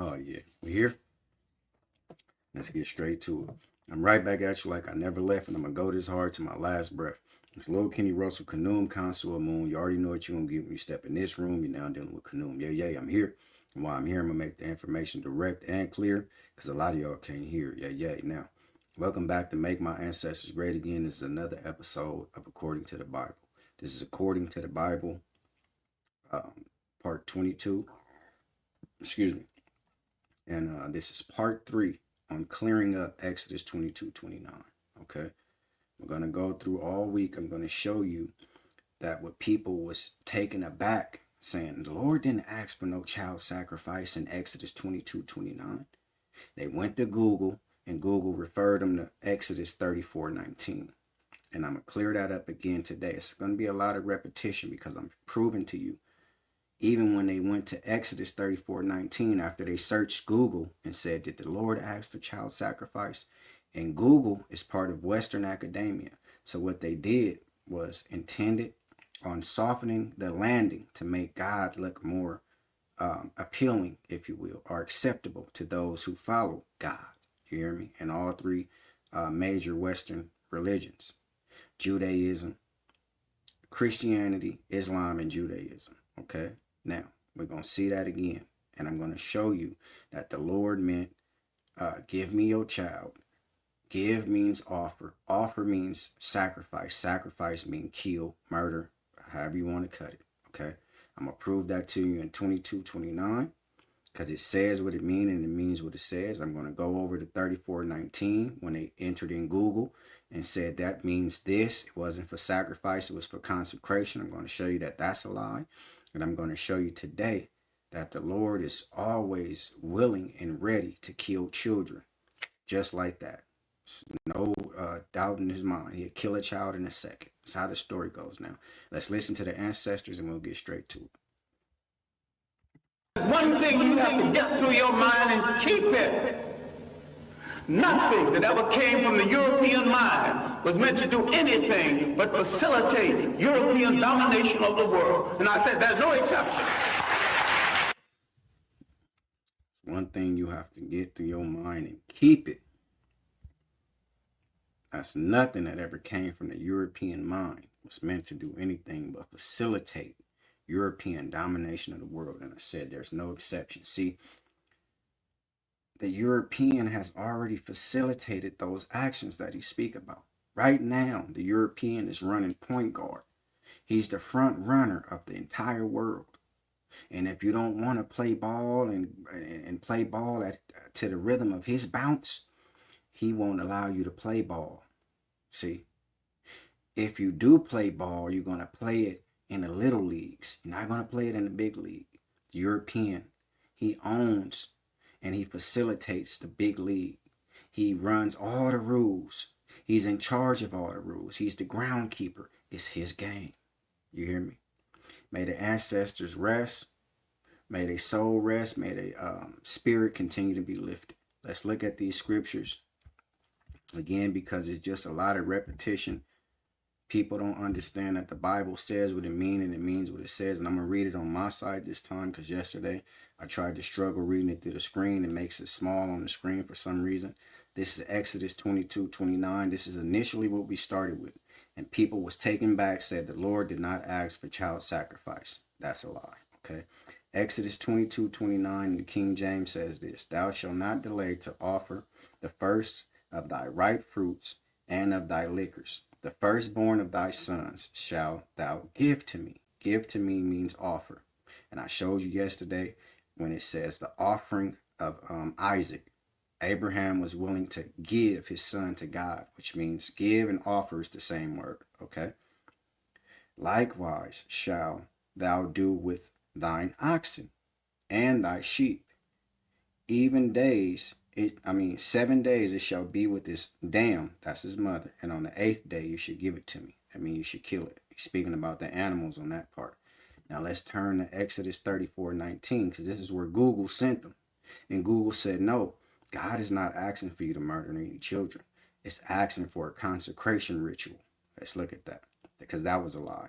Oh yeah, we here. Let's get straight to it. I'm right back at you like I never left, and I'm gonna go this hard to my last breath. It's Lil Kenny Russell, Kanoom, Consul Moon. You already know what you're gonna get when you step in this room. You're now dealing with Kanoom. Yeah, I'm here. And while I'm here, I'm gonna make the information direct and clear because a lot of y'all can't hear. Yeah. Now, welcome back to Make My Ancestors Great Again. This is another episode of According to the Bible. This is According to the Bible, part 22. Excuse me. And this is part 3 on clearing up Exodus 22:29. Okay, we're going to go through all week. I'm going to show you that what people was taken aback, saying the Lord didn't ask for no child sacrifice in Exodus 22:29. They went to Google, and Google referred them to Exodus 34:19. And I'm going to clear that up again today. It's going to be a lot of repetition because I'm proving to you, even when they went to Exodus 34:19, after they searched Google and said, did the Lord ask for child sacrifice? And Google is part of Western academia. So what they did was intended on softening the landing to make God look more appealing, if you will, or acceptable to those who follow God. You hear me? And all three major Western religions: Judaism, Christianity, Islam, and Judaism. Okay? Now, we're going to see that again. And I'm going to show you that the Lord meant, give me your child. Give means offer. Offer means sacrifice. Sacrifice means kill, murder, however you want to cut it. Okay? I'm going to prove that to you in 22:29 because it says what it means and it means what it says. I'm going to go over to 34:19 when they entered in Google and said that means this. It wasn't for sacrifice. It was for consecration. I'm going to show you that that's a lie. And I'm going to show you today that the Lord is always willing and ready to kill children. Just like that. No doubt in his mind. He'll kill a child in a second. That's how the story goes now. Let's listen to the ancestors and we'll get straight to it. One thing you have to get through your mind and keep it. Nothing that ever came from the European mind was meant to do anything but facilitate European domination of the world. And I said there's no exception. One thing you have to get through your mind and keep it. That's nothing that ever came from the European mind was meant to do anything but facilitate European domination of the world. And I said there's no exception. See, the European has already facilitated those actions that he speak about. Right now, the European is running point guard. He's the front runner of the entire world. And if you don't want to play ball and play ball to the rhythm of his bounce, he won't allow you to play ball. See, if you do play ball, you're going to play it in the little leagues. You're not going to play it in the big league. The European, he owns and he facilitates the big league. He runs all the rules. He's in charge of all the rules. He's the groundkeeper. It's his game. You hear me? May the ancestors rest. May their soul rest. May their spirit continue to be lifted. Let's look at these scriptures again because it's just a lot of repetition. People don't understand that the Bible says what it means and it means what it says. And I'm going to read it on my side this time because yesterday I tried to struggle reading it through the screen. It makes it small on the screen for some reason. This is Exodus 22:29. This is initially what we started with. And people was taken back, said the Lord did not ask for child sacrifice. That's a lie. Okay. Exodus 22:29 in the King James says this: Thou shalt not delay to offer the first of thy ripe fruits and of thy liquors. The firstborn of thy sons shalt thou give to me. Give to me means offer. And I showed you yesterday when it says the offering of Isaac. Abraham was willing to give his son to God, which means give and offer is the same word. Okay. Likewise shall thou do with thine oxen and thy sheep. Even days, 7 days it shall be with this dam, that's his mother, and on the 8th day you should give it to me. I mean, you should kill it. He's speaking about the animals on that part. Now let's turn to Exodus 34:19 because this is where Google sent them. And Google said, no, God is not asking for you to murder any children. It's asking for a consecration ritual. Let's look at that because that was a lie.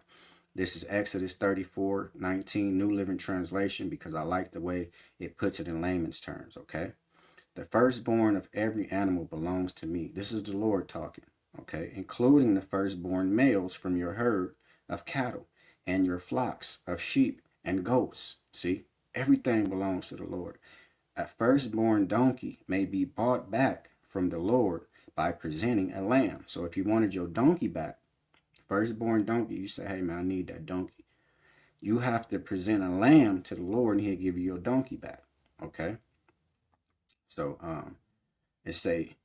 This is Exodus 34:19, New Living Translation, because I like the way it puts it in layman's terms, okay? The firstborn of every animal belongs to me. This is the Lord talking, okay? Including the firstborn males from your herd of cattle and your flocks of sheep and goats. See, everything belongs to the Lord. A firstborn donkey may be bought back from the Lord by presenting a lamb. So if you wanted your donkey back, firstborn donkey, you say, hey man, I need that donkey. You have to present a lamb to the Lord and he'll give you your donkey back. Okay. So it say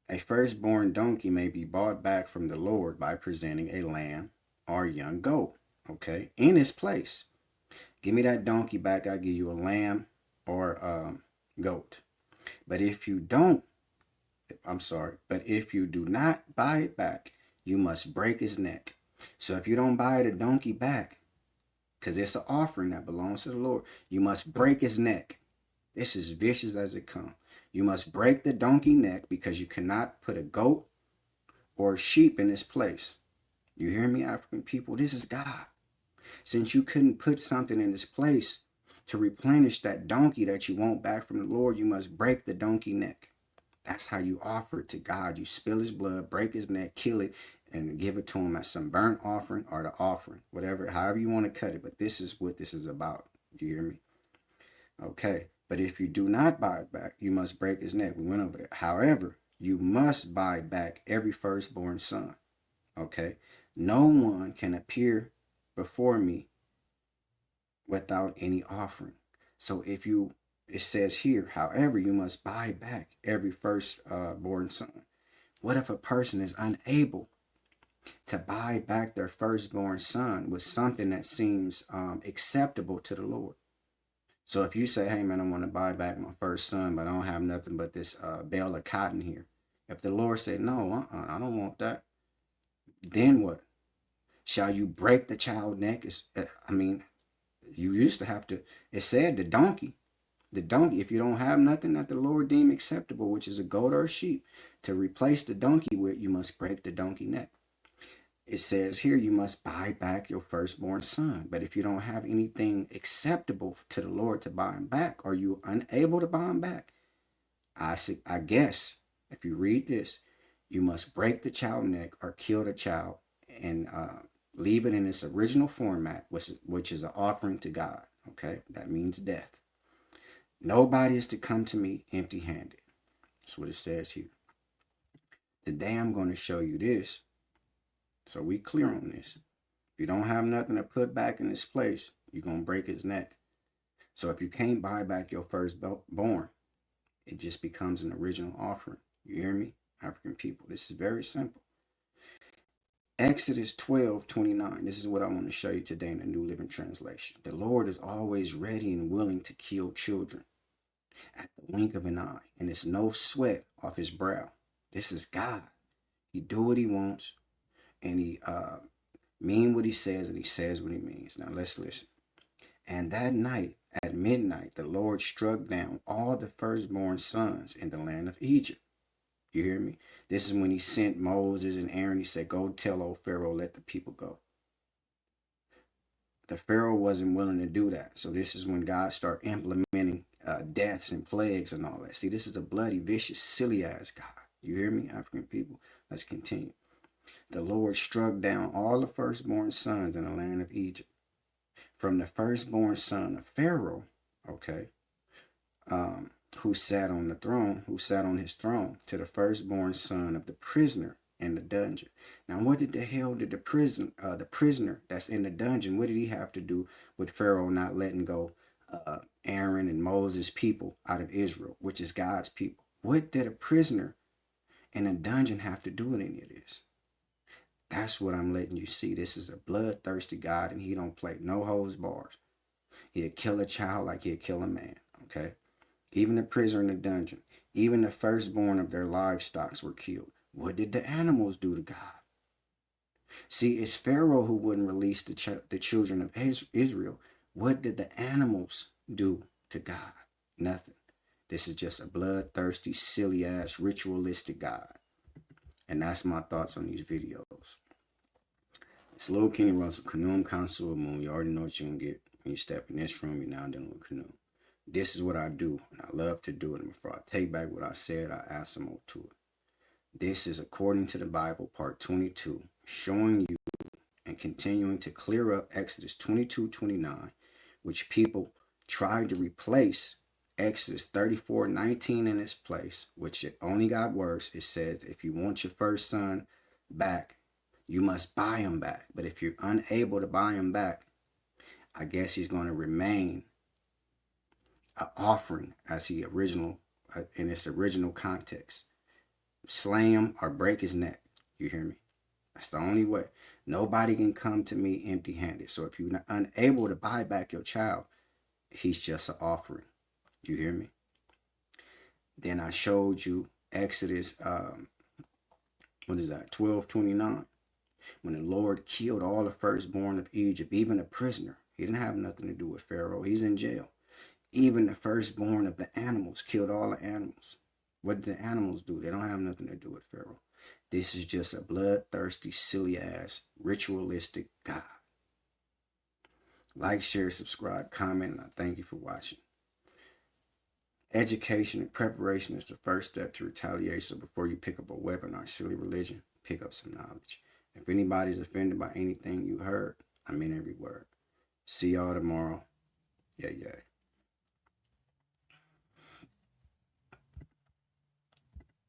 a firstborn donkey may be bought back from the Lord by presenting a lamb or a young goat. Okay. In its place. Give me that donkey back, I'll give you a lamb or goat. But if you don't, but if you do not buy it back, you must break his neck. So if you don't buy the donkey back, because it's an offering that belongs to the Lord, you must break his neck. This is vicious as it comes. You must break the donkey neck because you cannot put a goat or a sheep in its place. You hear me, African people? This is God. Since you couldn't put something in its place to replenish that donkey that you want back from the Lord, you must break the donkey neck. That's how you offer it to God. You spill his blood, break his neck, kill it, and give it to him as some burnt offering or the offering, whatever, however you want to cut it. But this is what this is about. You hear me? Okay. But if you do not buy it back, you must break his neck. We went over that. However, you must buy back every firstborn son. Okay. No one can appear before me without any offering. So if you, it says here, however, you must buy back every firstborn son. What if a person is unable to buy back their firstborn son with something that seems acceptable to the Lord? So if you say, hey man, I want to buy back my first son, but I don't have nothing but this bale of cotton here. If the Lord said, no, I don't want that, then what? Shall you break the child neck? You used to have to, it said the donkey, if you don't have nothing that the Lord deemed acceptable, which is a goat or a sheep, to replace the donkey with, you must break the donkey neck. It says here you must buy back your firstborn son. But if you don't have anything acceptable to the Lord to buy him back, or you unable to buy him back, I guess if you read this, you must break the child neck or kill the child and leave it in its original format, which is an offering to God. Okay, that means death. Nobody is to come to me empty-handed. That's what it says here. Today I'm going to show you this. So we clear on this. If you don't have nothing to put back in its place, you're going to break his neck. So if you can't buy back your firstborn, it just becomes an original offering. You hear me, African people? This is very simple. Exodus 12:29. This is what I want to show you today in the New Living Translation. The Lord is always ready and willing to kill children at the wink of an eye, and it's no sweat off his brow. This is God. He do what he wants. And he mean what he says, and he says what he means. Now let's listen. And that night at midnight, the Lord struck down all the firstborn sons in the land of Egypt. You hear me? This is when he sent Moses and Aaron. He said, go tell old Pharaoh, let the people go. The Pharaoh wasn't willing to do that. So this is when God started implementing deaths and plagues and all that. See, this is a bloody, vicious, silly ass God. You hear me, African people? Let's continue. The Lord struck down all the firstborn sons in the land of Egypt. From the firstborn son of Pharaoh, okay, who sat on his throne, to the firstborn son of the prisoner in the dungeon. Now, what did the hell did the prisoner that's in the dungeon, what did he have to do with Pharaoh not letting go Aaron and Moses' people out of Israel, which is God's people? What did a prisoner in a dungeon have to do with any of this? That's what I'm letting you see. This is a bloodthirsty God, and he don't play no holds bars. He'll kill a child like he'll kill a man, okay? Even the prisoner in the dungeon, even the firstborn of their livestock were killed. What did the animals do to God? See, it's Pharaoh who wouldn't release the children of Israel. What did the animals do to God? Nothing. This is just a bloodthirsty, silly-ass, ritualistic God. And that's my thoughts on these videos. It's Lil Kenny Russell, Kanoom Consul Moon. You already know what you're going to get when you step in this room. You're now dealing with Kanoom. This is what I do, and I love to do it. And before I take back what I said, I add some more to it. This is according to the Bible, part 22, showing you and continuing to clear up Exodus 22:29, which people tried to replace Exodus 34:19 in its place, which it only got worse. It says, if you want your first son back, you must buy him back. But if you're unable to buy him back, I guess he's going to remain an offering as he original in its original context. Slay him or break his neck. You hear me? That's the only way. Nobody can come to me empty-handed. So if you're unable to buy back your child, he's just an offering. You hear me? Then I showed you Exodus, 12:29. When the Lord killed all the firstborn of Egypt, even a prisoner. He didn't have nothing to do with Pharaoh. He's in jail. Even the firstborn of the animals, killed all the animals. What did the animals do? They don't have nothing to do with Pharaoh. This is just a bloodthirsty, silly-ass, ritualistic God. Like, share, subscribe, comment, and I thank you for watching. Education and preparation is the first step to retaliation. So before you pick up a weapon or a silly religion, pick up some knowledge. If anybody's offended by anything you heard, I mean every word. See y'all tomorrow. Yeah.